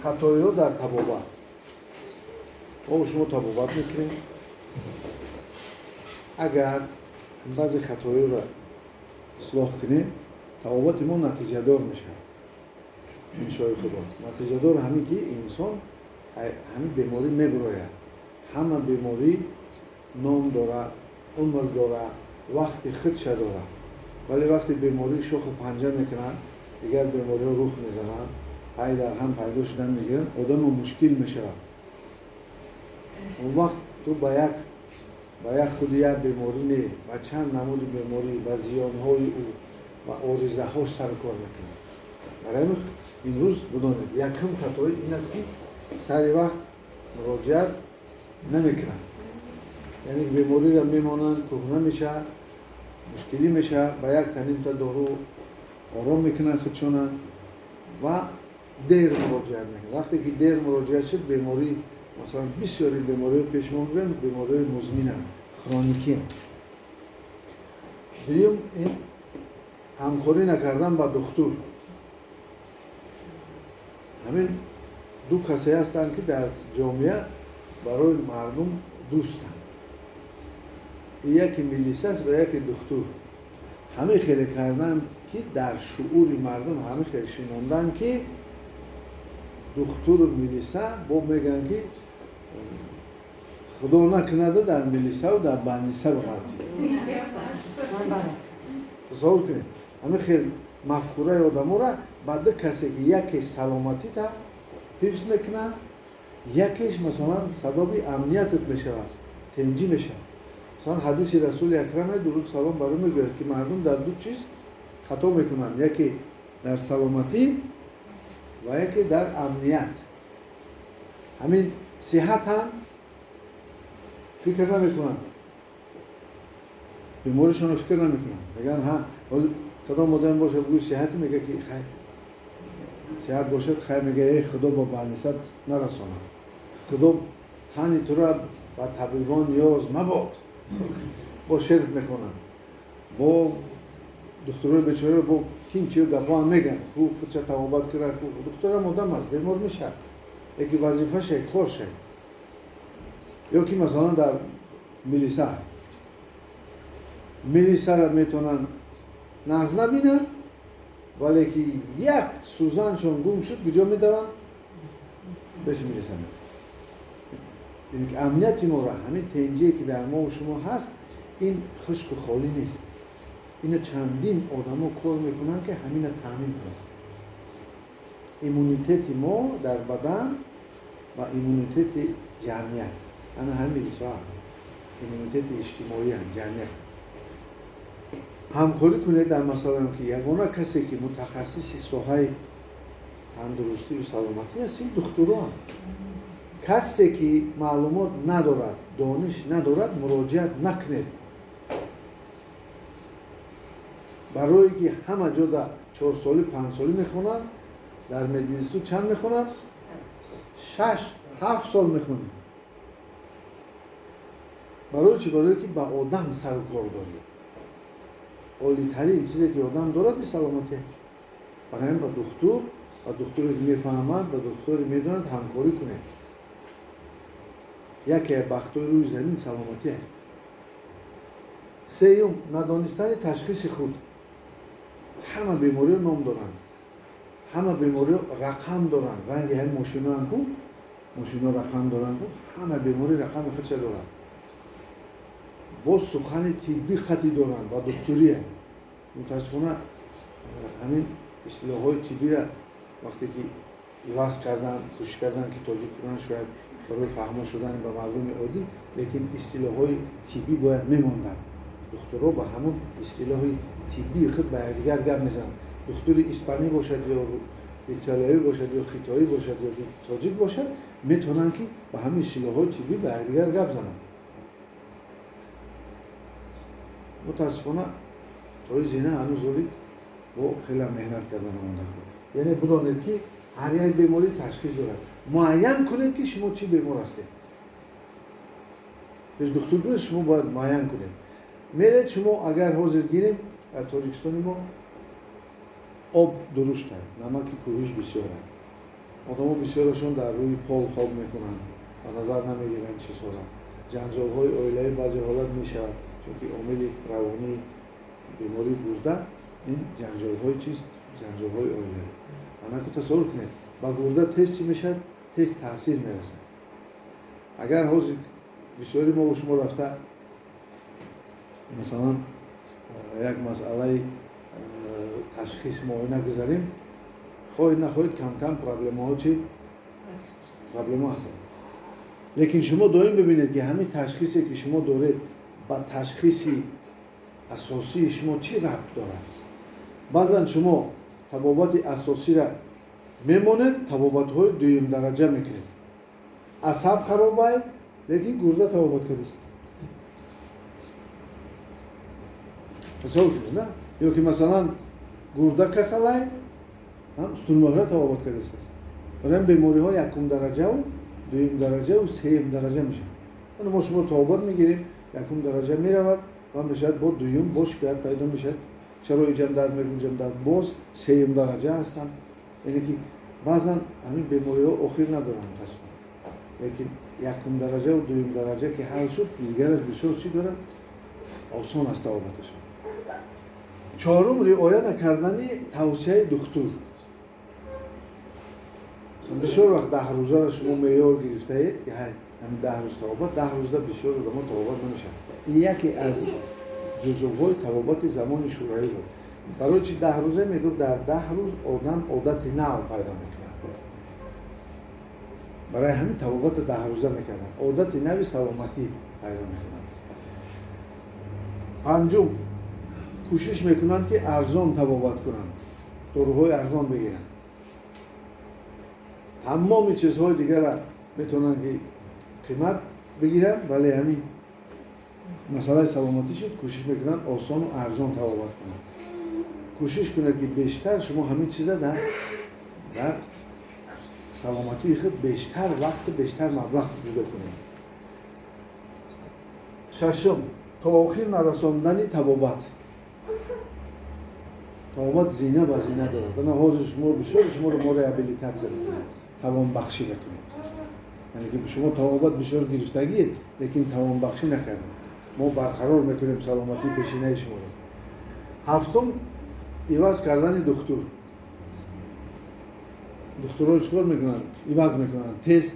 خطایا در طبابت. ما شما طبابت میکنیم، اگر بعضی خطایا را اصلاح کنیم طبابت ما نتیجه دار میشه. انشاء خدا نتیجه دار همین که انسان همین بیماری میبراید. همه بیماری نام داره، عمر داره، وقتی خودش داره. ولی وقتی بیماری شاخ و پنجه میکنن، دیگر بیماری ها رخ میزنن، های در هم پیدا شدن میگیرن، آدم مشکل میشه. اون وقت تو با یک خودی یک بیماری نه و چند نمود بیماری و زیانهای او و آرزه هاش سر کار میکنه. برای این روز بدانید یکم خطای این است که سر وقت مراجعت نمیکنن. یعنی بیماری را میمانند، کهنه میشه، مشکلی میشه، با یک تنین تا دارو آرام میکنن خودشون و دیر مراجعت میکنن. وقتی که دیر مراجعت شد بیماری مثلا بسیاری بیماری پیش میگیرن، بیماری مزمن کرونیکی. دوم این همکاری نکردن با دکتر. همین دو کسی هستند که در جامعه برای مردم دوستند. یکی میلیس است و یکی دکتر. همه خیلی کردن که در شعور مردم همه خیلی شنوندن که دکتر میلیسه با میگن که خدا نکنده در میلیسه و در بندیسه بغلطی. تصور کنید همه خیلی مفکوره آدم را بعد کسی که یکی سلامتی تا حفظ میکنه، یکیش مثلا سبب امنیتت میشه، تنجی میشه. مثلا حدیث رسول اکرم درود سلام بر او میگوید که مردم در دو چیز خطا میکنن، یکی در سلامتی و یکی در امنیت. همین صحت هم فکر نمیکنن، بیمارشون فکر نمیکنن. میگن ها کدام آدم باشه بگوی صحت، میگه که خیر صحت باشد، خیر میگه ای خدا با بندیست نرسانه، خدا تنی تو را با طبیبان نیاز مباد. با شرط میخونن، با دکترای بیچاره با کیمچی و گپا هم میگن خودش توابت کرد. دکتر هم آدم است، بیمار میشه، یکی وظیفه شه، کار شه. یا که مثلا در میلیسه را میتونن نغز نبینن، ولی که یک سوزنشون گم شد کجا میدون؟ بهش میرسن. این که امنیت ما را، همین تنجیه که در ما و شما هست، این خشک و خالی نیست. این چندین آدم ها کار میکنن که همین را تامین کنن. ایمونیتت ما در بدن و ایمونیتت جمعیت، انا همین ریسا ایمونیتت اجتماعی هم جمعیت. همکاری کنید در مسئله که یگانه کسی که متخصص ساحه تندرستی و سلامتی است این دکترها هم. کسی که معلومات ندارد، دانش ندارد، مراجعت نکنید. برای که همه جا در 4 سالی 5 سالی میخونن، در مدرسه چند میخونن؟ 6-7 سال میخونن. برای چی؟ برای که با آدم سر و کار دارید. عالی ترین چیزی که آدم دارد سلامتی. برای با دکتری که میفهمند، با دکتری میدونند همکاری کنید. یکی بختای روی زمین سلامتی است. سوم ندانستن تشخیص خود. همه بیماری نام دارند، همه بیماری رقم دارند. رنگ هم ماشینا هم کن، ماشینا رقم دارند، همه بیماری رقم خودش دارند. با سخن طبی خطی دارند و دکتری هم. متاسفانه همین اصطلاح‌های طبی را وقتی که ایواز کردن، کوشش کردن که توجیه کنن شاید برای فهمه شدن به مردم عادی، لیکن اصطلاح‌های طبی باید میماندن. دکترها با همون اصطلاح‌های طبی خود به دیگر گپ میزنن. دکتر اسپانی باشد یا ایتالیایی باشد یا خیتایی باشد یا تاجیک باشد، میتونن که با همین اصطلاح‌های طبی به دیگر گپ بزنن. متاسفانه توی زینه هنوز ولی با خیلی مهنت کردن آمدن. یعنی بدانید که هر یک بیماری تشخیص دارد. معین کنید که شما چی بیمار هستید. پیش دکتر کنید شما باید معین کنید. میرید شما اگر حاضر گیریم در تاجیکستان ما آب درشت است، نمک کوهش بسیار است. آدم‌ها بسیارشون در روی پل خواب میکنن و نظر نمیگیرن چه سورا. جنجال‌های عائله‌ای بعضی حالات میشود چون که عامل روانی بیماری گرده این جنجال‌های چیست؟ جنجال‌های عائله‌ای. انا که تصور کنید با گرده تست چی میشه؟ تست تاثیر میرسه. اگر حاضر بسیاری ما و شما رفته مثلا یک مسئله تشخیص معاینه گذاریم خواهید نخواهید کم کم پرابلم ها چی؟ پرابلم ها هستن. لیکن شما دائم ببینید که همین تشخیصی که شما دارید با تشخیصی اساسی شما چی ربط دارد. بعضا شما طبابت اساسی را میمونید طبابت های دویم درجه میکنید. عصب خراب است لیکن گرده طبابت کردید. تصور کنید نه؟ یا که مثلا گرده کسل است هم استونمهره طبابت کردید است. برای بیماری های یکم درجه و دویم درجه و سوم درجه میشه. ما شما طبابت میگیریم یکم درجه میرود و میشه با دویم با شکایت پیدا میشه. چرا اینجا درد میگم در باز سوم درجه هستن. یعنی که بعضا همین بیماری ها آخر ندارن تصمیم. لیکن یکم درجه و دویم درجه که حل شد دیگرش بسیار چی دارن؟ آسان است طبابتشون. چهارم رعایت نکردن توصیه دکتر. بسیار وقت 10 روزه را شما معیار گرفته اید که همین 10 روز طبابت 10 روزه بسیار آدم‌ها طبابت نمیشن. این یکی از جزوهای طبابت زمان شوروی بود. برای چی 10 روزه میگفت در 10 روز آدم عادت نو پیدا میکنه. برای همین طبابت 10 روزه میکنن. عادت نوی سلامتی پیدا میکنن. پنجم کوشش میکنن که ارزان طبابت کنن. داروهای ارزان بگیرن. تمام چیزهای دیگر را میتونن که قیمت بگیرن ولی همین مسئله سلامتی شد کوشش میکنن آسان و ارزان طبابت کنن. کوشش کنید که بیشتر شما همین چیزا در سلامتی خود بیشتر وقت بیشتر مبلغ جدا کنید. ششم تا آخر نرساندن طبابت. طبابت زینه با زینه دارد. نه حاضر شما بسیار شما رو ریابیلیتاسیون توان بخشی نکنید. یعنی که شما طبابت بسیار گرفتگیید لیکن توان بخشی نکنید. ما برقرار میکنیم سلامتی پیشینه شما رو. هفتم عوض کردن دکتر. دکترها چیکار میکنن؟ عوض میکنن. تیز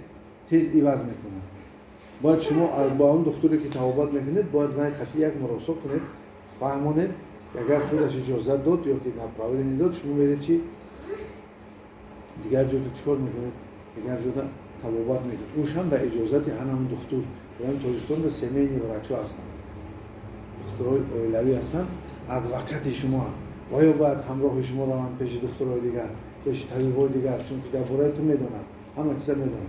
عوض میکنن. باید شما با اون دکتری که طبابت میکنید باید وای خطی یک مراسم کنید فهمونید اگر خودش اجازه داد یا که نپراویل نداد شما میرید چی؟ دیگر جور چیکار میکنید؟ دیگر جور طبابت میکنید. اوش هم به اجازت همون دکتر و این تاجستان به سمینی و رچو هستن. دکترهای عائلوی هستن از وقت شما و یا باید همراه شما رو هم پیش دکترهای دیگر پیش طبیبای دیگر چون که درباره تو میدونن همه چیزا میدونن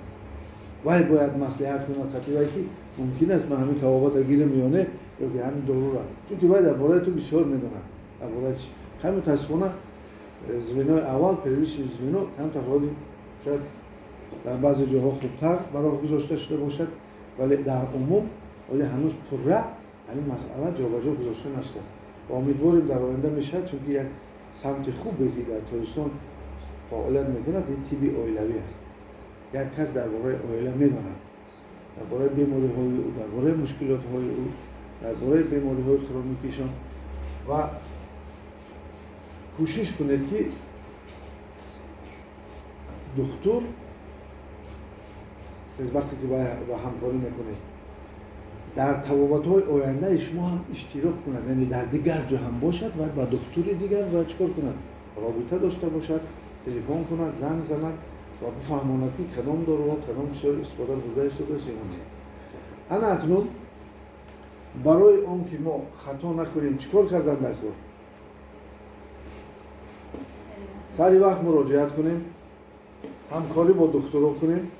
وای باید مصلحت کنن خطیبایی که ممکن است من همین طبابت گیرم میونه یا که همین ضرورت چون که باید درباره تو بسیار میدونن درباره چی خیلی متاسفانه زمینای اول پرویش زمینو هم تفاوتی شاید در بعضی جاها خوبتر برای گذاشته شده باشد ولی در عموم ولی هنوز پره همین مسئله جابجا گذاشته نشده است. و امیدواریم در آینده میشه چون که یک سمت خوبی که در تاجیکستان فعالیت میکنه این تیبی عائلوی است. یک کس درباره عائله میدونه درباره بیماری های او درباره مشکلات های او درباره بیماری های کرونیکیشان و کوشش کنید که دکتر از وقتی که با همکاری میکنید در طبابت های آینده شما هم اشتراک کنند یعنی در دیگر جا هم باشد و با دکتر دیگر باید چکار کنند رابطه داشته باشد تلفن کنند زنگ زنند و بفهماند که کدام داروها کدام بسیار استفاده بوده است و انا اکنون برای آن که ما خطا نکنیم چیکار کردن در کار سری وقت مراجعت کنیم همکاری با دکترها کنیم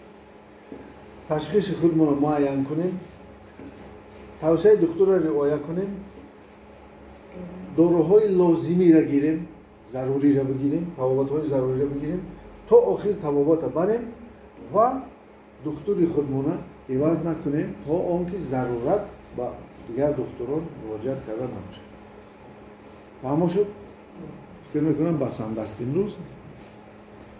تشخیص خودمون رو معین کنیم توصیه دکتر را رعایت کنیم داروهای لازمی را گیریم ضروری را بگیریم طبابت‌های ضروری را بگیریم تا آخر طبابت بریم و دکتری خودمون را عوض نکنیم تا آنکه ضرورت با دیگر دکتران مراجعت کردن نباشه. فهم شد؟ فکر میکنم بسنده است امروز